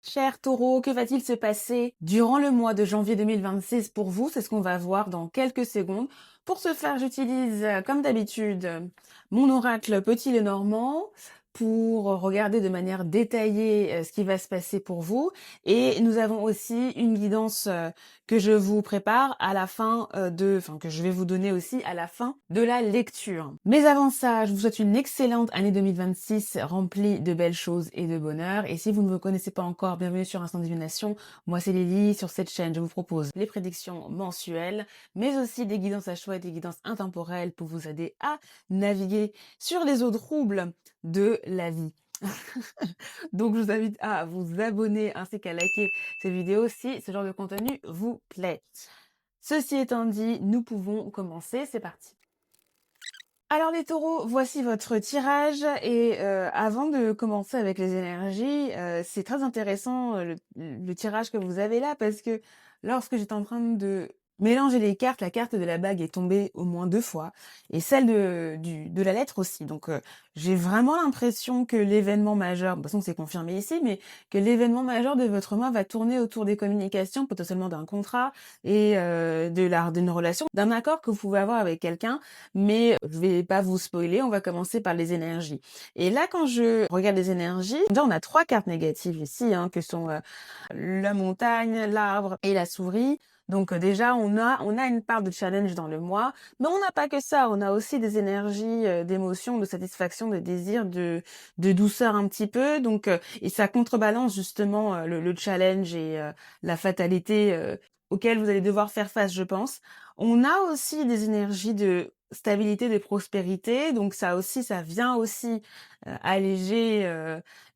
Cher Taureau, que va-t-il se passer durant le mois de janvier 2026 pour vous? C'est ce qu'on va voir dans quelques secondes. Pour ce faire, j'utilise, comme d'habitude, mon oracle Petit Lenormand pour regarder de manière détaillée ce qui va se passer pour vous. Et nous avons aussi une guidance que je vous prépare à la fin que je vais vous donner aussi à la fin de la lecture. Mais avant ça, je vous souhaite une excellente année 2026 remplie de belles choses et de bonheur. Et si vous ne me connaissez pas encore, bienvenue sur Instant Divination. Moi, c'est Lily. Sur cette chaîne, je vous propose les prédictions mensuelles, mais aussi des guidances à choix et des guidances intemporelles pour vous aider à naviguer sur les eaux troubles de la vie. Donc, je vous invite à vous abonner ainsi qu'à liker cette vidéo si ce genre de contenu vous plaît. Ceci étant dit, nous pouvons commencer. C'est parti. Alors les taureaux, voici votre tirage et avant de commencer avec les énergies, c'est très intéressant le tirage que vous avez là parce que lorsque j'étais en train de mélanger les cartes, la carte de la bague est tombée au moins 2 fois et celle de la lettre aussi. Donc j'ai vraiment l'impression que l'événement majeur, de toute façon c'est confirmé ici, mais que l'événement majeur de votre mois va tourner autour des communications, potentiellement d'un contrat et d'une relation, d'un accord que vous pouvez avoir avec quelqu'un. Mais je vais pas vous spoiler, on va commencer par les énergies. Et là, quand je regarde les énergies, déjà on a 3 cartes négatives ici, que sont la montagne, l'arbre et la souris. Donc déjà, on a une part de challenge dans le mois, mais on n'a pas que ça. On a aussi des énergies d'émotion, de satisfaction, de désir, de douceur un petit peu. Donc et ça contrebalance justement le challenge et la fatalité auquel vous allez devoir faire face, je pense. On a aussi des énergies de stabilité, de prospérité, donc ça aussi, ça vient aussi alléger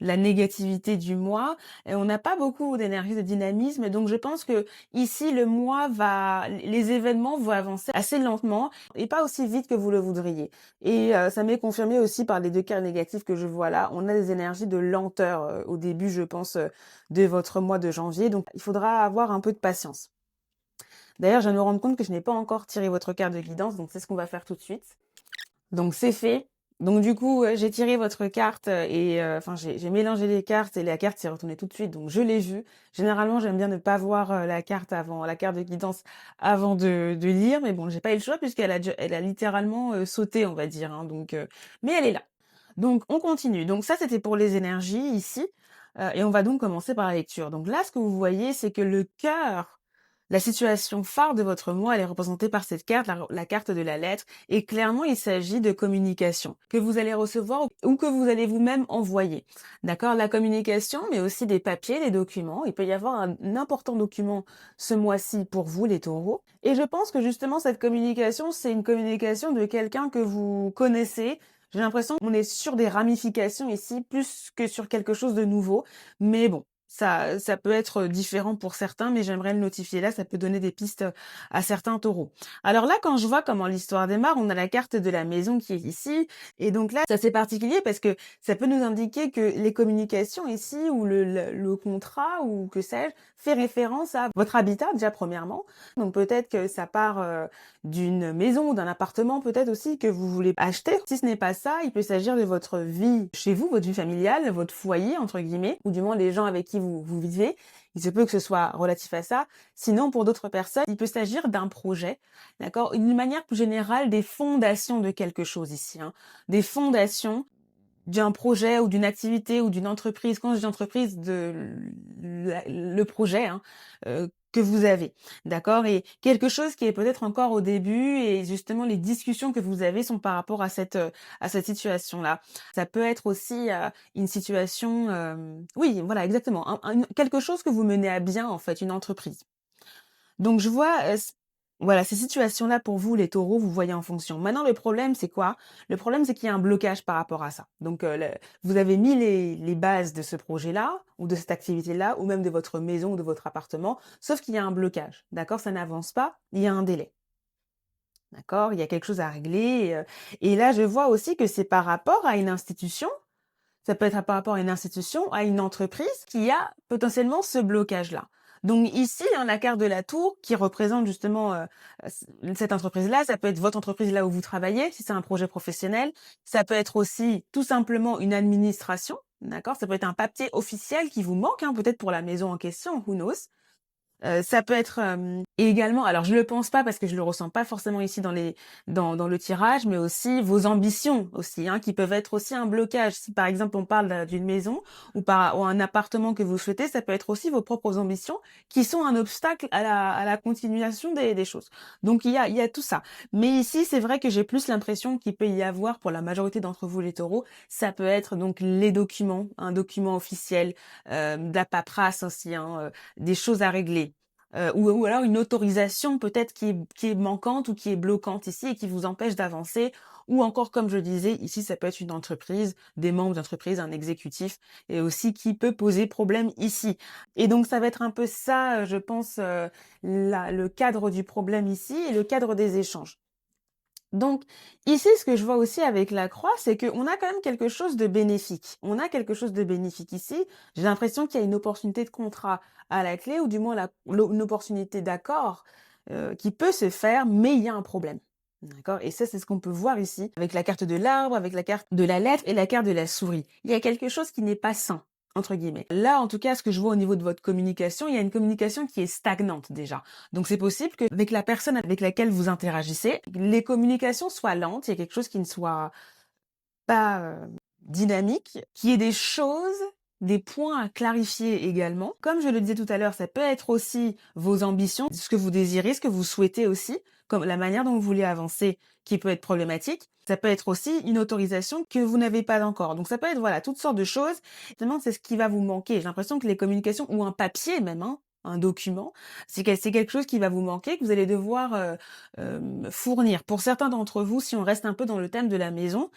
la négativité du mois. Et on n'a pas beaucoup d'énergie de dynamisme, donc je pense que ici les événements vont avancer assez lentement et pas aussi vite que vous le voudriez. Et ça m'est confirmé aussi par les 2 cartes négatives que je vois là. On a des énergies de lenteur au début, je pense, de votre mois de janvier, donc il faudra avoir un peu de patience. D'ailleurs, je viens de me rendre compte que je n'ai pas encore tiré votre carte de guidance, donc c'est ce qu'on va faire tout de suite. Donc c'est fait. Donc du coup, j'ai tiré votre carte et j'ai mélangé les cartes et la carte s'est retournée tout de suite, donc je l'ai vue. Généralement, j'aime bien ne pas voir la carte de guidance avant de lire, mais bon, j'ai pas eu le choix puisqu'elle a littéralement sauté, on va dire, donc mais elle est là. Donc on continue. Donc ça, c'était pour les énergies ici, et on va donc commencer par la lecture. Donc là, ce que vous voyez, c'est que le cœur, la situation phare de votre mois, elle est représentée par cette carte, la carte de la lettre. Et clairement, il s'agit de communication que vous allez recevoir ou que vous allez vous-même envoyer. D'accord? La communication, mais aussi des papiers, des documents. Il peut y avoir un important document ce mois-ci pour vous, les taureaux. Et je pense que justement, cette communication, c'est une communication de quelqu'un que vous connaissez. J'ai l'impression qu'on est sur des ramifications ici, plus que sur quelque chose de nouveau. Mais bon, ça peut être différent pour certains, mais j'aimerais le notifier là, ça peut donner des pistes à certains taureaux. Alors là, quand je vois comment l'histoire démarre, on a la carte de la maison qui est ici, et donc là, ça c'est particulier parce que ça peut nous indiquer que les communications ici, ou le contrat, ou que sais-je, fait référence à votre habitat déjà premièrement. Donc peut-être que ça part d'une maison ou d'un appartement peut-être aussi que vous voulez acheter. Si ce n'est pas ça, il peut s'agir de votre vie chez vous, votre vie familiale, votre foyer entre guillemets, ou du moins les gens avec qui vous vivez. Il se peut que ce soit relatif à ça. Sinon, pour d'autres personnes, il peut s'agir d'un projet, d'accord? D'une manière plus générale, des fondations de quelque chose ici, des fondations d'un projet ou d'une activité ou d'une entreprise. Quand je dis entreprise, le projet que vous avez, d'accord? Et quelque chose qui est peut-être encore au début et justement les discussions que vous avez sont par rapport à cette situation-là. Ça peut être aussi une situation, oui, voilà, exactement, quelque chose que vous menez à bien en fait, une entreprise. Donc je vois, voilà, ces situations-là pour vous, les taureaux, vous voyez en fonction. Maintenant, le problème, c'est quoi? Le problème, c'est qu'il y a un blocage par rapport à ça. Donc, vous avez mis les bases de ce projet-là, ou de cette activité-là, ou même de votre maison ou de votre appartement, sauf qu'il y a un blocage, d'accord? Ça n'avance pas, il y a un délai. D'accord? Il y a quelque chose à régler. Et là, je vois aussi que c'est par rapport à une institution. Ça peut être par rapport à une institution, à une entreprise qui a potentiellement ce blocage-là. Donc ici, la carte de la tour qui représente justement cette entreprise-là. Ça peut être votre entreprise là où vous travaillez, si c'est un projet professionnel. Ça peut être aussi tout simplement une administration, d'accord? Ça peut être un papier officiel qui vous manque, hein, peut-être pour la maison en question, who knows? Ça peut être, et également alors je le pense pas parce que je le ressens pas forcément ici dans le tirage, mais aussi vos ambitions aussi, hein, qui peuvent être aussi un blocage. Si par exemple on parle d'une maison ou un appartement que vous souhaitez, ça peut être aussi vos propres ambitions qui sont un obstacle à la continuation des choses. Donc il y a tout ça. Mais ici, c'est vrai que j'ai plus l'impression qu'il peut y avoir pour la majorité d'entre vous les taureaux, ça peut être donc les documents, un document officiel, de la paperasse aussi, hein, des choses à régler. Ou alors une autorisation peut-être qui est manquante ou qui est bloquante ici et qui vous empêche d'avancer. Ou encore, comme je disais, ici, ça peut être une entreprise, des membres d'entreprise, un exécutif, et aussi qui peut poser problème ici. Et donc, ça va être un peu ça, je pense, le cadre du problème ici et le cadre des échanges. Donc, ici, ce que je vois aussi avec la croix, c'est qu'on a quand même quelque chose de bénéfique. On a quelque chose de bénéfique ici. J'ai l'impression qu'il y a une opportunité de contrat à la clé, ou du moins une opportunité d'accord qui peut se faire, mais il y a un problème. D'accord? Et ça, c'est ce qu'on peut voir ici, avec la carte de l'arbre, avec la carte de la lettre et la carte de la souris. Il y a quelque chose qui n'est pas sain, entre guillemets. Là, en tout cas, ce que je vois au niveau de votre communication, il y a une communication qui est stagnante déjà. Donc c'est possible qu'avec la personne avec laquelle vous interagissez, les communications soient lentes, il y a quelque chose qui ne soit pas dynamique, qu'il y ait des choses, des points à clarifier également. Comme je le disais tout à l'heure, ça peut être aussi vos ambitions, ce que vous désirez, ce que vous souhaitez aussi, comme la manière dont vous voulez avancer qui peut être problématique. Ça peut être aussi une autorisation que vous n'avez pas encore. Donc ça peut être voilà toutes sortes de choses. Finalement, c'est ce qui va vous manquer. J'ai l'impression que les communications ou un papier même, hein, un document, c'est quelque chose qui va vous manquer, que vous allez devoir fournir. Pour certains d'entre vous, si on reste un peu dans le thème de la maison,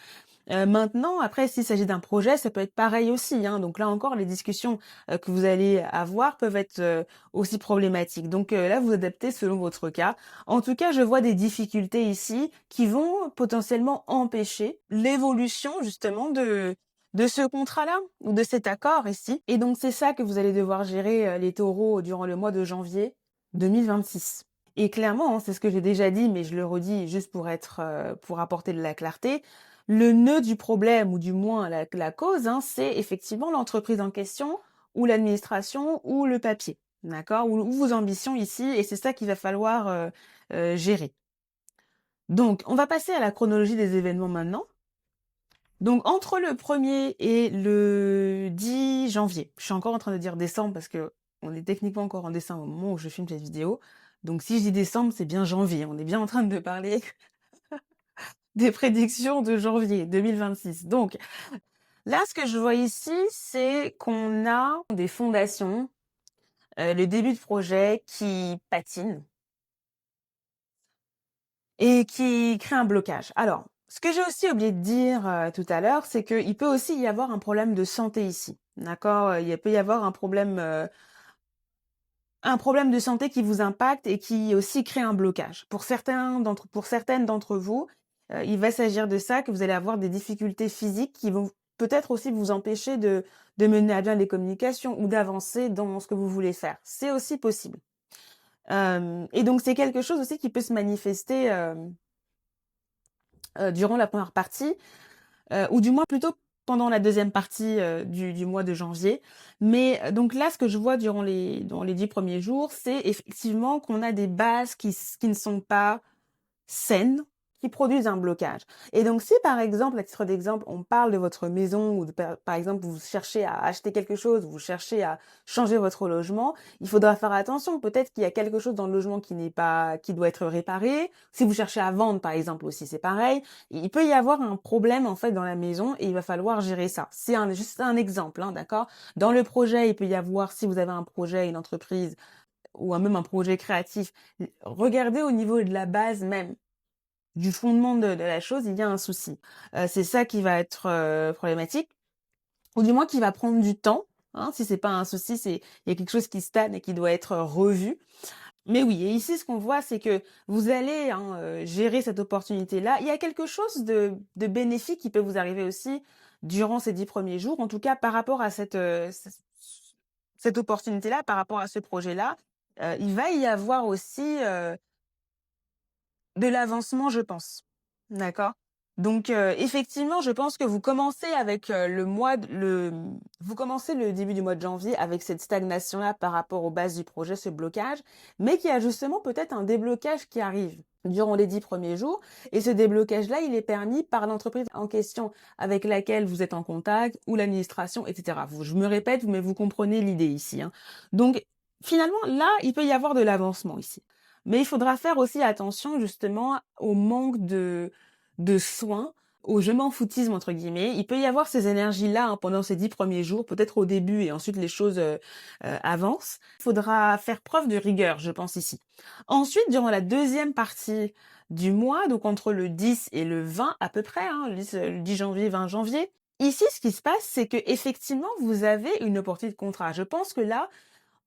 maintenant, après, s'il s'agit d'un projet, ça peut être pareil aussi, hein. Donc là encore, les discussions que vous allez avoir peuvent être aussi problématiques. Donc là, vous adaptez selon votre cas. En tout cas, je vois des difficultés ici qui vont potentiellement empêcher l'évolution justement de ce contrat-là ou de cet accord ici. Et donc c'est ça que vous allez devoir gérer les taureaux durant le mois de janvier 2026. Et clairement, hein, c'est ce que j'ai déjà dit, mais je le redis juste pour apporter de la clarté. Le nœud du problème, ou du moins la cause, hein, c'est effectivement l'entreprise en question, ou l'administration, ou le papier, d'accord, ou vos ambitions ici, et c'est ça qu'il va falloir gérer. Donc, on va passer à la chronologie des événements maintenant. Donc, entre le 1er et le 10 janvier, je suis encore en train de dire décembre parce que on est techniquement encore en décembre au moment où je filme cette vidéo. Donc, si je dis décembre, c'est bien janvier. On est bien en train de parler des prédictions de janvier 2026. Donc, là, ce que je vois ici, c'est qu'on a des fondations, le début de projet qui patine et qui crée un blocage. Alors, ce que j'ai aussi oublié de dire tout à l'heure, c'est qu'il peut aussi y avoir un problème de santé ici. D'accord? Il peut y avoir un problème de santé qui vous impacte et qui aussi crée un blocage. Pour certaines d'entre vous, il va s'agir de ça, que vous allez avoir des difficultés physiques qui vont peut-être aussi vous empêcher de mener à bien les communications ou d'avancer dans ce que vous voulez faire. C'est aussi possible. Et donc c'est quelque chose aussi qui peut se manifester durant la première partie, ou du moins plutôt pendant la deuxième partie du mois de janvier. Mais donc là, ce que je vois dans les 10 premiers jours, c'est effectivement qu'on a des bases qui ne sont pas saines, qui produisent un blocage. Et donc si par exemple, à titre d'exemple, on parle de votre maison ou par exemple vous cherchez à acheter quelque chose, vous cherchez à changer votre logement, il faudra faire attention. Peut-être qu'il y a quelque chose dans le logement qui doit être réparé. Si vous cherchez à vendre par exemple aussi, c'est pareil. Il peut y avoir un problème en fait dans la maison et il va falloir gérer ça. C'est juste un exemple, hein, d'accord? Dans le projet, il peut y avoir, si vous avez un projet, une entreprise ou même un projet créatif, regardez au niveau de la base même du fondement de la chose, il y a un souci. C'est ça qui va être problématique, ou du moins qui va prendre du temps. Hein, si c'est pas un souci, il y a quelque chose qui stagne et qui doit être revu. Mais oui, et ici ce qu'on voit, c'est que vous allez gérer cette opportunité-là. Il y a quelque chose de bénéfique qui peut vous arriver aussi durant ces 10 premiers jours, en tout cas par rapport à cette opportunité-là, par rapport à ce projet-là. Il va y avoir aussi de l'avancement, je pense. D'accord? Donc effectivement, je pense que vous commencez avec vous commencez le début du mois de janvier avec cette stagnation-là par rapport aux bases du projet, ce blocage, mais qu'il y a justement peut-être un déblocage qui arrive durant les 10 premiers jours. Et ce déblocage-là, il est permis par l'entreprise en question avec laquelle vous êtes en contact ou l'administration, etc. Je me répète, mais vous comprenez l'idée ici, hein. Donc finalement, là, il peut y avoir de l'avancement ici. Mais il faudra faire aussi attention justement au manque de soins, au «je m'en foutisme» entre guillemets. Il peut y avoir ces énergies-là, hein, pendant ces 10 premiers jours, peut-être au début et ensuite les choses, avancent. Il faudra faire preuve de rigueur, je pense ici. Ensuite, durant la deuxième partie du mois, donc entre le 10 et le 20 à peu près, hein, le 10 janvier, 20 janvier, ici, ce qui se passe, c'est que effectivement, vous avez une opportunité de contrat. Je pense que là,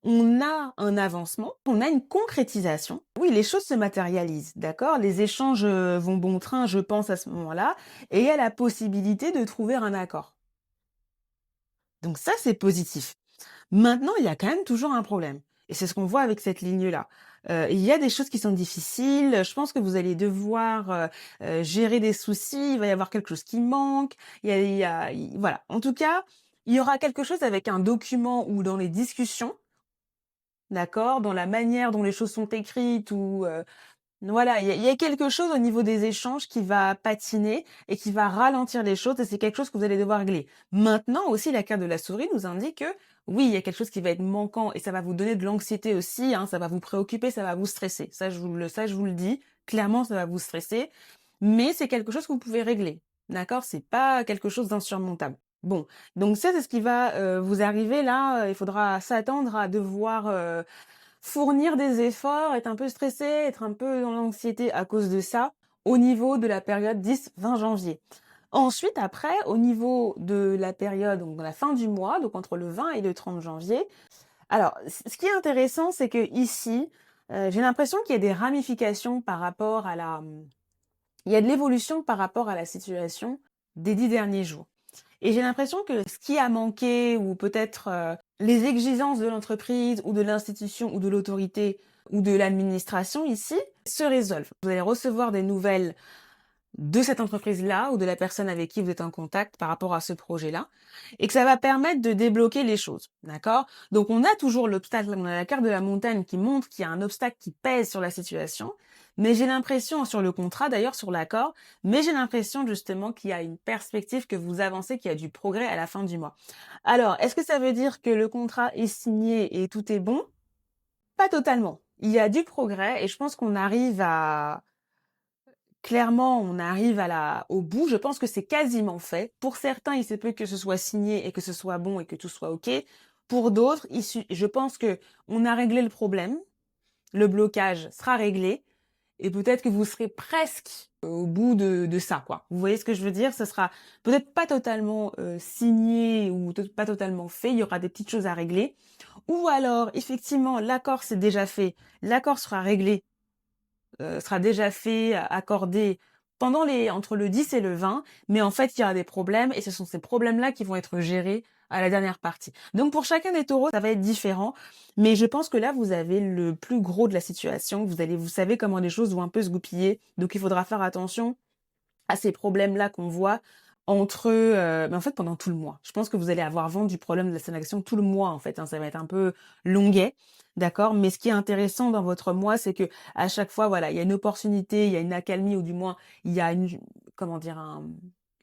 on a un avancement, on a une concrétisation. Oui, les choses se matérialisent, d'accord? Les échanges vont bon train, je pense, à ce moment-là, et il y a la possibilité de trouver un accord. Donc ça, c'est positif. Maintenant, il y a quand même toujours un problème. Et c'est ce qu'on voit avec cette ligne-là. Il y a des choses qui sont difficiles. Je pense que vous allez devoir gérer des soucis. Il va y avoir quelque chose qui manque. Voilà. En tout cas, il y aura quelque chose avec un document ou dans les discussions. D'accord? Dans la manière dont les choses sont écrites ou, voilà, il y a quelque chose au niveau des échanges qui va patiner et qui va ralentir les choses et c'est quelque chose que vous allez devoir régler. Maintenant aussi, la carte de la souris nous indique que, oui, il y a quelque chose qui va être manquant et ça va vous donner de l'anxiété aussi, hein, ça va vous préoccuper, ça va vous stresser. Ça, je vous le dis, clairement, ça va vous stresser, mais c'est quelque chose que vous pouvez régler. D'accord? C'est pas quelque chose d'insurmontable. Bon, donc ça, c'est ce qui va vous arriver là. Il faudra s'attendre à devoir fournir des efforts, être un peu stressé, être un peu dans l'anxiété à cause de ça, au niveau de la période 10-20 janvier. Ensuite, après, au niveau de la période, donc la fin du mois, donc entre le 20 et le 30 janvier. Alors, ce qui est intéressant, c'est que ici, j'ai l'impression qu'il y a des ramifications par rapport à il y a de l'évolution par rapport à la situation des 10 derniers jours. Et j'ai l'impression que ce qui a manqué, ou peut-être les exigences de l'entreprise, ou de l'institution, ou de l'autorité, ou de l'administration ici, se résolvent. Vous allez recevoir des nouvelles de cette entreprise-là, ou de la personne avec qui vous êtes en contact par rapport à ce projet-là, et que ça va permettre de débloquer les choses. D'accord? Donc on a toujours l'obstacle, on a la carte de la montagne qui montre qu'il y a un obstacle qui pèse sur la situation, mais j'ai l'impression, sur le contrat d'ailleurs, sur l'accord, mais j'ai l'impression justement qu'il y a une perspective, que vous avancez, qu'il y a du progrès à la fin du mois. Alors, est-ce que ça veut dire que le contrat est signé et tout est bon? Pas totalement. Il y a du progrès et je pense qu'on arrive à... Clairement, on arrive au bout. Je pense que c'est quasiment fait. Pour certains, il se peut que ce soit signé et que ce soit bon et que tout soit OK. Pour d'autres, je pense que on a réglé le problème. Le blocage sera réglé. Et peut-être que vous serez presque au bout de ça, quoi. Vous voyez ce que je veux dire? Ce sera peut-être pas totalement signé ou pas totalement fait. Il y aura des petites choses à régler. Ou alors, effectivement, l'accord c'est déjà fait. L'accord sera déjà fait, accordé pendant entre le 10 et le 20, mais en fait, il y aura des problèmes et ce sont ces problèmes-là qui vont être gérés à la dernière partie. Donc pour chacun des taureaux, ça va être différent, mais je pense que là, vous avez le plus gros de la situation. Vous savez comment les choses vont un peu se goupiller, donc il faudra faire attention à ces problèmes-là qu'on voit mais en fait pendant tout le mois. Je pense que vous allez avoir vent du problème de la stagnation tout le mois en fait, hein, ça va être un peu longuet, d'accord? Mais ce qui est intéressant dans votre mois, c'est que à chaque fois, voilà, il y a une opportunité, il y a une accalmie ou du moins il y a comment dire,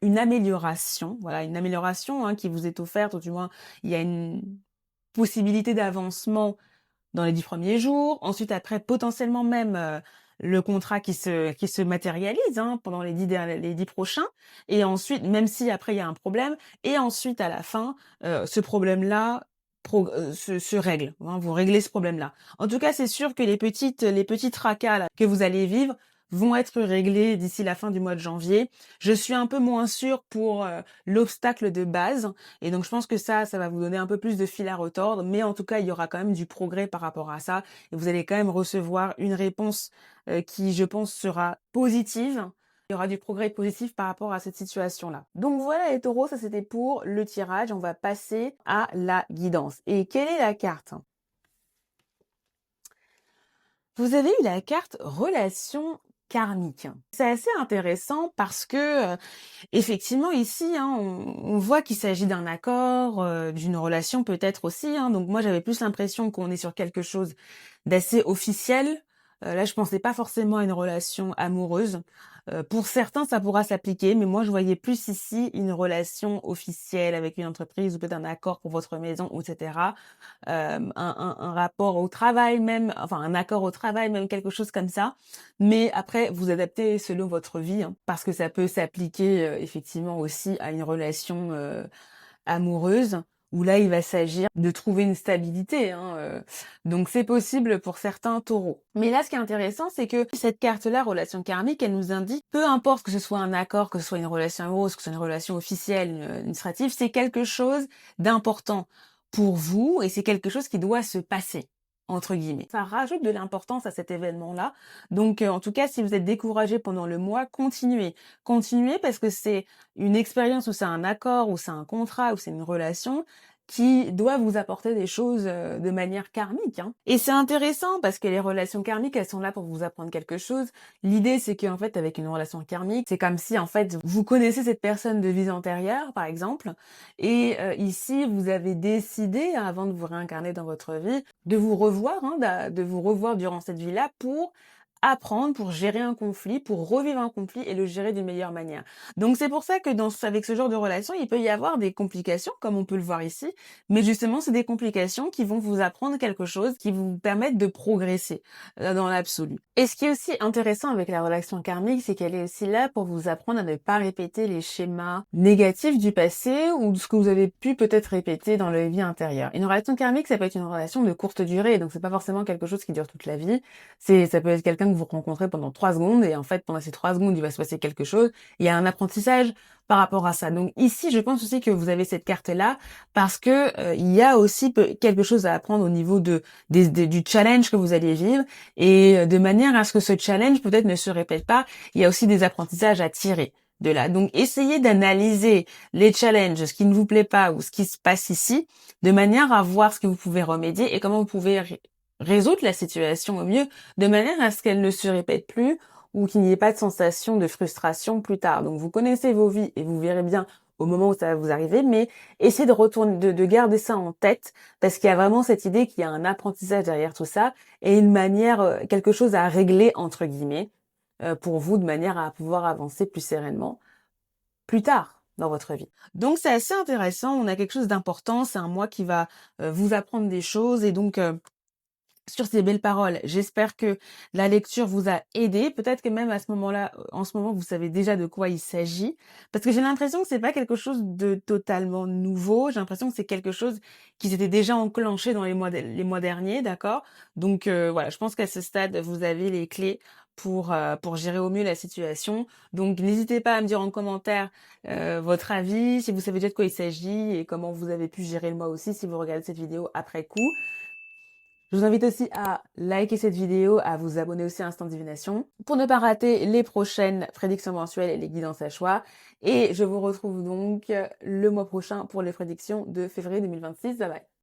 une amélioration, voilà, une amélioration hein, qui vous est offerte, ou du moins il y a une possibilité d'avancement dans les 10 premiers jours. Ensuite, après, potentiellement même le contrat qui se matérialise hein, pendant les 10 prochains. Et ensuite, même si après il y a un problème, et ensuite à la fin, ce problème-là se règle. Hein, vous réglez ce problème-là. En tout cas, c'est sûr que les petits tracas là, que vous allez vivre vont être réglés d'ici la fin du mois de janvier. Je suis un peu moins sûre pour l'obstacle de base. Et donc, je pense que ça va vous donner un peu plus de fil à retordre. Mais en tout cas, il y aura quand même du progrès par rapport à ça. Et vous allez quand même recevoir une réponse qui, je pense, sera positive. Il y aura du progrès positif par rapport à cette situation-là. Donc voilà les taureaux, ça c'était pour le tirage. On va passer à la guidance. Et quelle est la carte? Vous avez eu la carte relation karmique. C'est assez intéressant parce que effectivement ici, hein, on voit qu'il s'agit d'un accord, d'une relation peut-être aussi, hein. Donc moi j'avais plus l'impression qu'on est sur quelque chose d'assez officiel. Là je pensais pas forcément à une relation amoureuse. Pour certains ça pourra s'appliquer, mais moi je voyais plus ici une relation officielle avec une entreprise ou peut-être un accord pour votre maison, etc. Un rapport au travail même, enfin un accord au travail, même quelque chose comme ça. Mais après, vous adaptez selon votre vie, hein, parce que ça peut s'appliquer effectivement aussi à une relation amoureuse, où là, il va s'agir de trouver une stabilité, hein. Donc c'est possible pour certains taureaux. Mais là, ce qui est intéressant, c'est que cette carte-là, relation karmique, elle nous indique, peu importe que ce soit un accord, que ce soit une relation amoureuse, que ce soit une relation officielle, administrative, c'est quelque chose d'important pour vous et c'est quelque chose qui doit se passer, entre guillemets. Ça rajoute de l'importance à cet événement-là. Donc, en tout cas, si vous êtes découragé pendant le mois, continuez. Continuez parce que c'est une expérience ou c'est un accord ou c'est un contrat ou c'est une relation qui doit vous apporter des choses de manière karmique, hein. Et c'est intéressant parce que les relations karmiques, elles sont là pour vous apprendre quelque chose. L'idée, c'est qu'en fait, avec une relation karmique, c'est comme si, en fait, vous connaissez cette personne de vie antérieure, par exemple, et ici, vous avez décidé, avant de vous réincarner dans votre vie, de vous revoir, hein, de vous revoir durant cette vie-là pour apprendre, pour gérer un conflit, pour revivre un conflit et le gérer d'une meilleure manière. Donc c'est pour ça que avec ce genre de relation, il peut y avoir des complications, comme on peut le voir ici, mais justement, c'est des complications qui vont vous apprendre quelque chose, qui vous permettent de progresser dans l'absolu. Et ce qui est aussi intéressant avec la relation karmique, c'est qu'elle est aussi là pour vous apprendre à ne pas répéter les schémas négatifs du passé ou de ce que vous avez pu peut-être répéter dans la vie intérieure. Une relation karmique, ça peut être une relation de courte durée, donc c'est pas forcément quelque chose qui dure toute la vie. Ça peut être quelqu'un que vous rencontrez pendant 3 secondes et en fait, pendant ces 3 secondes, il va se passer quelque chose. Il y a un apprentissage par rapport à ça. Donc ici, je pense aussi que vous avez cette carte-là parce que il y a aussi quelque chose à apprendre au niveau du challenge que vous allez vivre et de manière à ce que ce challenge peut-être ne se répète pas. Il y a aussi des apprentissages à tirer de là. Donc essayez d'analyser les challenges, ce qui ne vous plaît pas ou ce qui se passe ici, de manière à voir ce que vous pouvez remédier et comment vous pouvez résoudre la situation au mieux, de manière à ce qu'elle ne se répète plus ou qu'il n'y ait pas de sensation de frustration plus tard. Donc vous connaissez vos vies et vous verrez bien au moment où ça va vous arriver, mais essayez de retourner, de garder ça en tête, parce qu'il y a vraiment cette idée qu'il y a un apprentissage derrière tout ça et une manière, quelque chose à régler entre guillemets, pour vous, de manière à pouvoir avancer plus sereinement plus tard dans votre vie. Donc c'est assez intéressant, on a quelque chose d'important, c'est un mois qui va vous apprendre des choses et donc sur ces belles paroles, j'espère que la lecture vous a aidé. Peut-être que même à ce moment-là, en ce moment, vous savez déjà de quoi il s'agit. Parce que j'ai l'impression que c'est pas quelque chose de totalement nouveau. J'ai l'impression que c'est quelque chose qui s'était déjà enclenché dans les mois derniers, d'accord? Donc voilà, je pense qu'à ce stade, vous avez les clés pour gérer au mieux la situation. Donc n'hésitez pas à me dire en commentaire votre avis, si vous savez déjà de quoi il s'agit et comment vous avez pu gérer le mois aussi si vous regardez cette vidéo après coup. Je vous invite aussi à liker cette vidéo, à vous abonner aussi à Instant Divination pour ne pas rater les prochaines prédictions mensuelles et les guidances à choix. Et je vous retrouve donc le mois prochain pour les prédictions de février 2026. Bye bye.